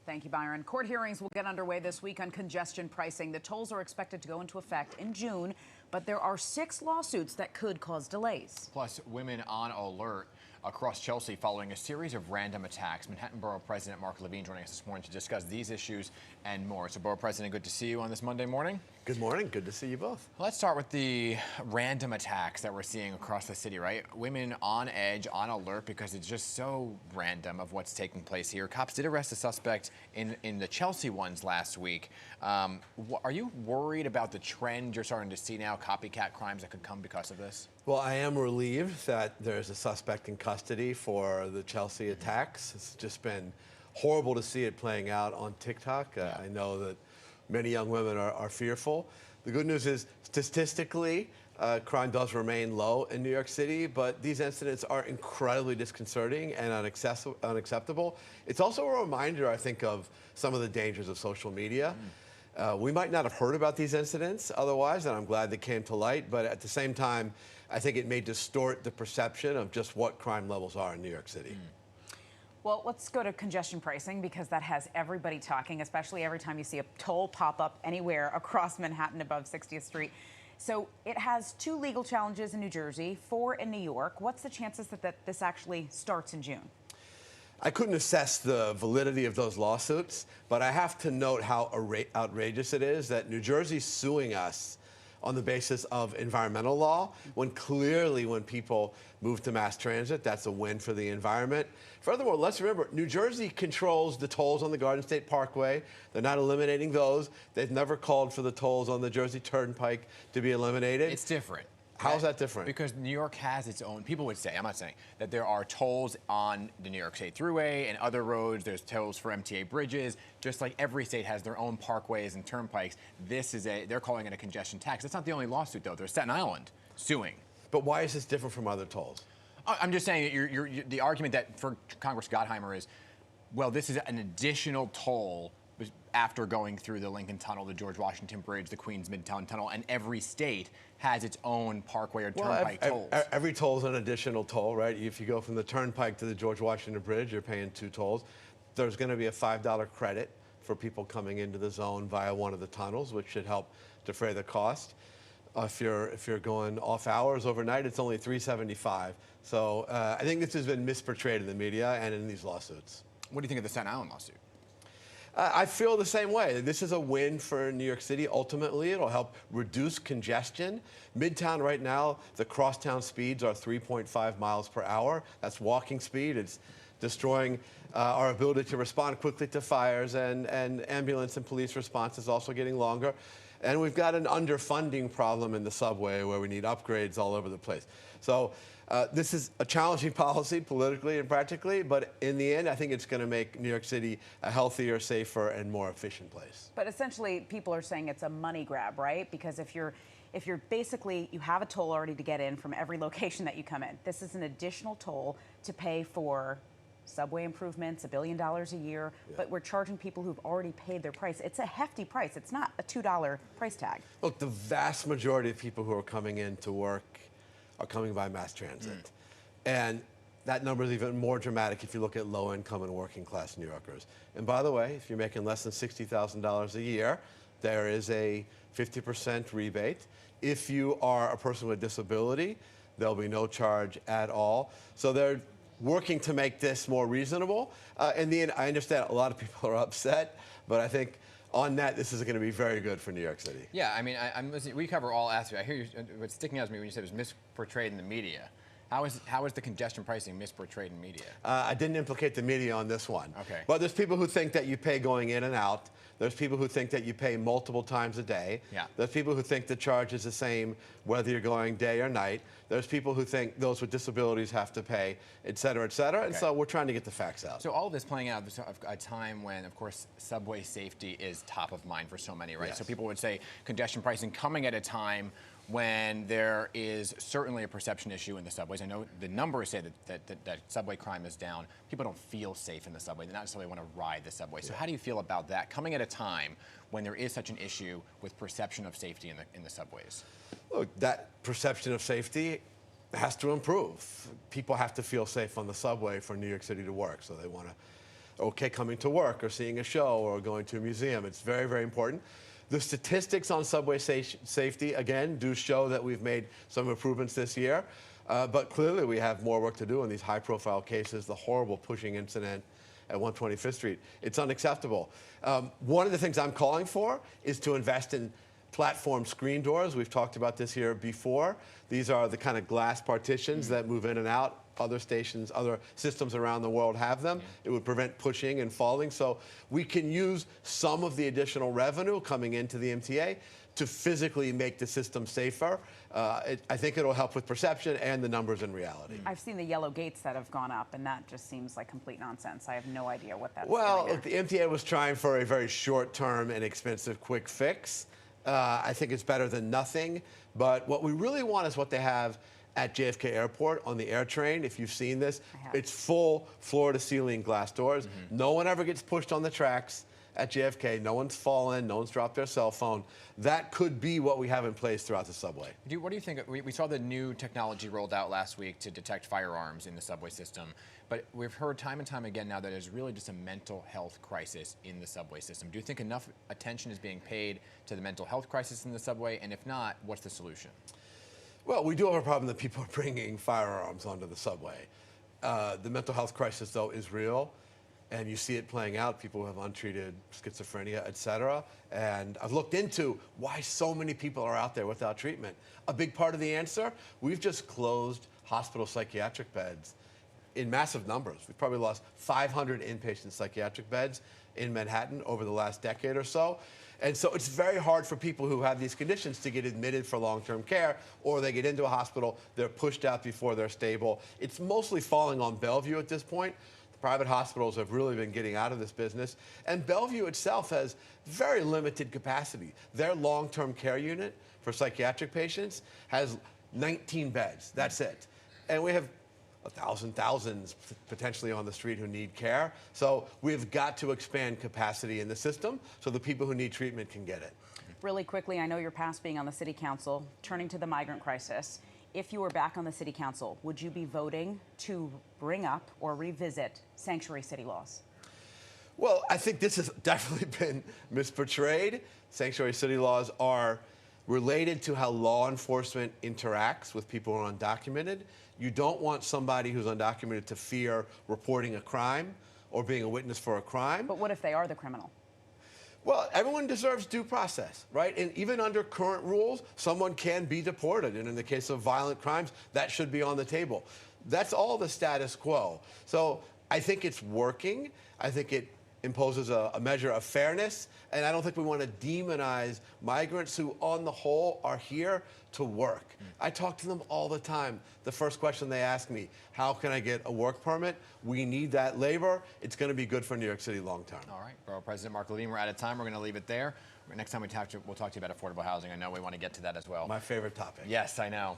Thank you, Byron. Court hearings will get underway this week on congestion pricing. The tolls are expected to go into effect in June, but there are 6 lawsuits that could cause delays. Plus, women on alert across Chelsea following a series of random attacks. Manhattan Borough President Mark Levine joining us this morning to discuss these issues and more. So, Borough President, good to see you on this Monday morning. Good morning. Good to see you both. Let's start with the random attacks that we're seeing across the city, right? Women on edge, on alert, because it's just so random of what's taking place here. Cops did arrest a suspect in the Chelsea ones last week. Are you worried about the trend you're starting to see now, copycat crimes that could come because of this? Well, I am relieved that there's a suspect in custody for the Chelsea attacks. It's just been horrible to see it playing out on TikTok. I know that many young women are fearful. The good news is, statistically, crime does remain low in New York City, but these incidents are incredibly disconcerting and unacceptable. It's also a reminder, I think, of some of the dangers of social media. We might not have heard about these incidents otherwise, and I'm glad they came to light, but at the same time, I think it may distort the perception of just what crime levels are in New York City. Well, let's go to congestion pricing, because that has everybody talking, especially every time you see a toll pop up anywhere across Manhattan above 60th Street. So it has 2 legal challenges in New Jersey, 4 in New York. What's the chances that this actually starts in June? I couldn't assess the validity of those lawsuits, but I have to note how outrageous it is that New Jersey's suing us on the basis of environmental law, when clearly when people move to mass transit, that's a win for the environment. Furthermore, let's remember, New Jersey controls the tolls on the Garden State Parkway. They're not eliminating those. They've never called for the tolls on the Jersey Turnpike to be eliminated. It's different. How is that different? Because New York has its own, people would say, I'm not saying, that there are tolls on the New York State Thruway and other roads. There's tolls for MTA bridges. Just like every state has their own parkways and turnpikes. They're calling it a congestion tax. That's not the only lawsuit, though. There's Staten Island suing. But why is this different from other tolls? I'm just saying the argument that for Congress Gottheimer is, well, this is an additional toll after going through the Lincoln Tunnel, the George Washington Bridge, the Queens Midtown Tunnel, and every state has its own parkway or turnpike tolls. Every toll is an additional toll, right? If you go from the Turnpike to the George Washington Bridge, you're paying 2 tolls. There's going to be a $5 credit for people coming into the zone via one of the tunnels, which should help defray the cost. If you're going off hours overnight, it's only $3.75. So I think this has been misportrayed in the media and in these lawsuits. What do you think of the Staten Island lawsuit? I feel the same way. This is a win for New York City. Ultimately, it'll help reduce congestion. Midtown right now, the crosstown speeds are 3.5 miles per hour. That's walking speed. It's destroying our ability to respond quickly to fires, and ambulance and police response is also getting longer. And we've got an underfunding problem in the subway where we need upgrades all over the place. So this is a challenging policy politically and practically, but in the end, I think it's going to make New York City a healthier, safer, and more efficient place. But essentially, people are saying it's a money grab, right? Because if you're basically, you have a toll already to get in from every location that you come in. This is an additional toll to pay for subway improvements, $1 billion a year, but we're charging people who've already paid their price. It's a hefty price. It's not a $2 price tag. Look, the vast majority of people who are coming in to work are coming by mass transit. And that number is even more dramatic if you look at low-income and working-class New Yorkers. And by the way, if you're making less than $60,000 a year, there is a 50% rebate. If you are a person with disability, there'll be no charge at all. So they're working to make this more reasonable. In the end, I understand a lot of people are upset, but I think on net, this is going to be very good for New York City. Yeah, I mean, I'm listening. We cover all aspects. I hear you. What's sticking out to me when you said it was misportrayed in the media. How is the congestion pricing misportrayed in media? I didn't implicate the media on this one. Okay. But there's people who think that you pay going in and out. There's people who think that you pay multiple times a day. Yeah. There's people who think the charge is the same whether you're going day or night. There's people who think those with disabilities have to pay, et cetera, et cetera. Okay. And so we're trying to get the facts out. So all of this playing out at a time when, of course, subway safety is top of mind for so many, right? Yes. So people would say congestion pricing coming at a time when there is certainly a perception issue in the subways. I know the numbers say that subway crime is down. People don't feel safe in the subway. They not necessarily want to ride the subway. So how do you feel about that coming at a time when there is such an issue with perception of safety in the subways? Look, that perception of safety has to improve. People have to feel safe on the subway for New York City to work. So they want to okay coming to work or seeing a show or going to a museum. It's very, very important. The statistics on subway safety, again, do show that we've made some improvements this year. But clearly we have more work to do in these high-profile cases, the horrible pushing incident at 125th Street. It's unacceptable. One of the things I'm calling for is to invest in platform screen doors. We've talked about this here before. These are the kind of glass partitions that move in and out. Other stations, other systems around the world have them. It would prevent pushing and falling. So we can use some of the additional revenue coming into the MTA to physically make the system safer. I think it'll help with perception and the numbers in reality. I've seen the yellow gates that have gone up, and that just seems like complete nonsense. I have no idea what that's Well, doing look, the MTA was trying for a very short-term and expensive quick fix. I think it's better than nothing. But what we really want is what they have at JFK Airport on the air train. If you've seen this, it's full floor-to-ceiling glass doors. No one ever gets pushed on the tracks at JFK. No one's fallen. No one's dropped their cell phone. That could be what we have in place throughout the subway. What do you think? We saw the new technology rolled out last week to detect firearms in the subway system. But we've heard time and time again now that there's really just a mental health crisis in the subway system. Do you think enough attention is being paid to the mental health crisis in the subway? And if not, what's the solution? Well, we do have a problem that people are bringing firearms onto the subway. The mental health crisis, though, is real, and you see it playing out. People who have untreated schizophrenia, et cetera. And I've looked into why so many people are out there without treatment. A big part of the answer, we've just closed hospital psychiatric beds in massive numbers. We've probably lost 500 inpatient psychiatric beds in Manhattan over the last decade or so. And so it's very hard for people who have these conditions to get admitted for long-term care, or they get into a hospital, they're pushed out before they're stable. It's mostly falling on Bellevue at this point. The private hospitals have really been getting out of this business. And Bellevue itself has very limited capacity. Their long-term care unit for psychiatric patients has 19 beds. That's it. And we have thousands potentially on the street who need care. So we've got to expand capacity in the system so the people who need treatment can get it. Really quickly, I know you're past being on the city council, turning to the migrant crisis. If you were back on the city council, would you be voting to bring up or revisit sanctuary city laws? Well, I think this has definitely been misportrayed. Sanctuary city laws are related to how law enforcement interacts with people who are undocumented. You don't want somebody who's undocumented to fear reporting a crime or being a witness for a crime. But what if they are the criminal? Well, everyone deserves due process, right? And even under current rules, someone can be deported. And in the case of violent crimes, that should be on the table. That's all the status quo. So I think it's working. I think it imposes a measure of fairness. And I don't think we want to demonize migrants who, on the whole, are here to work. I talk to them all the time. The first question they ask me, how can I get a work permit? We need that labor. It's going to be good for New York City long term. All right, Borough President Mark Levine, we're out of time. We're going to leave it there. Next time we'll talk to you about affordable housing. I know we want to get to that as well. My favorite topic. Yes, I know.